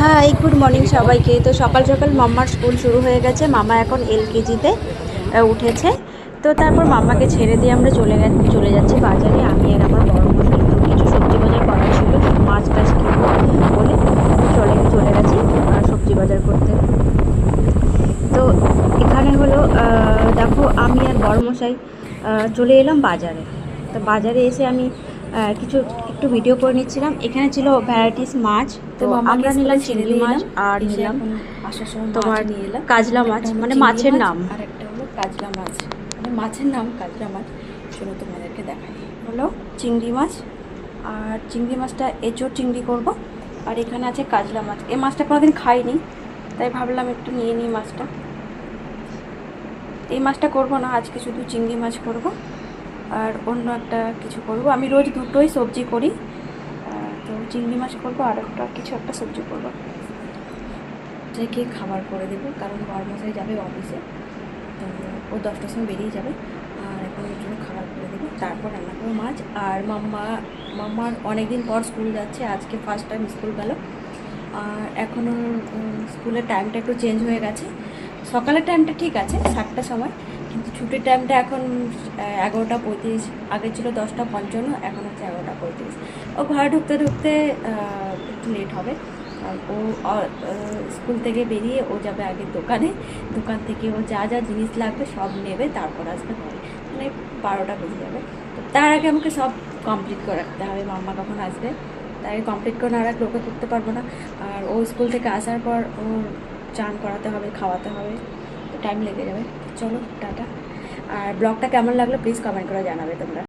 High, good morning সবাইকে। তো সকাল সকাল মাম্মার স্কুল শুরু হয়ে গেছে। মামা এখন এলকেজিতে উঠেছে। তো তারপর মাম্মাকে ছেড়ে দিয়ে আমরা চলে যাচ্ছি বাজারে। আমি আর আমার বড় মশাই তো কিছু সবজি বাজার করা ছিল, মাছ টাছ কিনবো বলে চলে গেছি সবজি বাজার করতে। তো এখানে হলো দেখো, আমি আর বড় মশাই চলে এলাম বাজারে। তো বাজারে এসে আমি কিছু একটু ভিডিও করে নিচ্ছিলাম। এখানে ছিল ভ্যারাইটিস মাছ। তো আমরা নিলাম চিংড়ি মাছ আর নিলাম তোমার কাজলা মাছ, মানে মাছের নাম। আর একটা হলো কাজলা মাছ, মানে মাছের নাম কাজলা মাছ। চলো তোমাদেরকে দেখাই। হলো চিংড়ি মাছ, আর চিংড়ি মাছটা এঁচোড় চিংড়ি করব। আর এখানে আছে কাজলা মাছ। এই মাছটা কোনোদিন খাইনি, তাই ভাবলাম একটু নিয়ে নিই মাছটা। এই মাছটা করব না আজকে, শুধু চিংড়ি মাছ করব আর অন্য একটা কিছু করব। আমি রোজ দুটোই সবজি করি, তো চিংড়ি মাছ করব আর কিছু একটা সবজি করব। থেকে খাবার করে দেবো, কারণ বড়মশাই যাবে অফিসে, তো ও 10টার সময় বেরিয়ে যাবে। আর এখন ওর জন্য খাবার করে দেবো, তারপর রান্না করবো মাছ। আর মাম্মার অনেক দিন পর স্কুল যাচ্ছে, আজকে ফার্স্ট টাইম স্কুল গেল। আর এখন ওর স্কুলের টাইমটা একটু চেঞ্জ হয়ে গেছে। সকালের টাইমটা ঠিক আছে 7টার সময়, কিন্তু ছুটির টাইমটা এখন 11টা 35। আগে ছিল 10টা 55, এখন হচ্ছে 11টা 35। ও ঘরে ঢুকতে একটু লেট হবে। আর ও স্কুল থেকে বেরিয়ে ও যাবে আগে দোকানে। দোকান থেকে ও যা যা জিনিস লাগবে সব নেবে, তারপর আসবে ঘরে, মানে 12টা বেজে যাবে। তো তার আগে আমাকে সব কমপ্লিট করে রাখতে হবে। মাম্মা কখন আসবে তাই কমপ্লিট করে না রাখলে ওকে করতে পারবো না। আর ও স্কুল থেকে আসার পর ওর চান করাতে হবে, খাওয়াতে হবে, তো টাইম লেগে যাবে। চলো টাটা। আর ব্লগটা কেমন লাগলো প্লিজ কমেন্ট করে জানাবে তোমরা।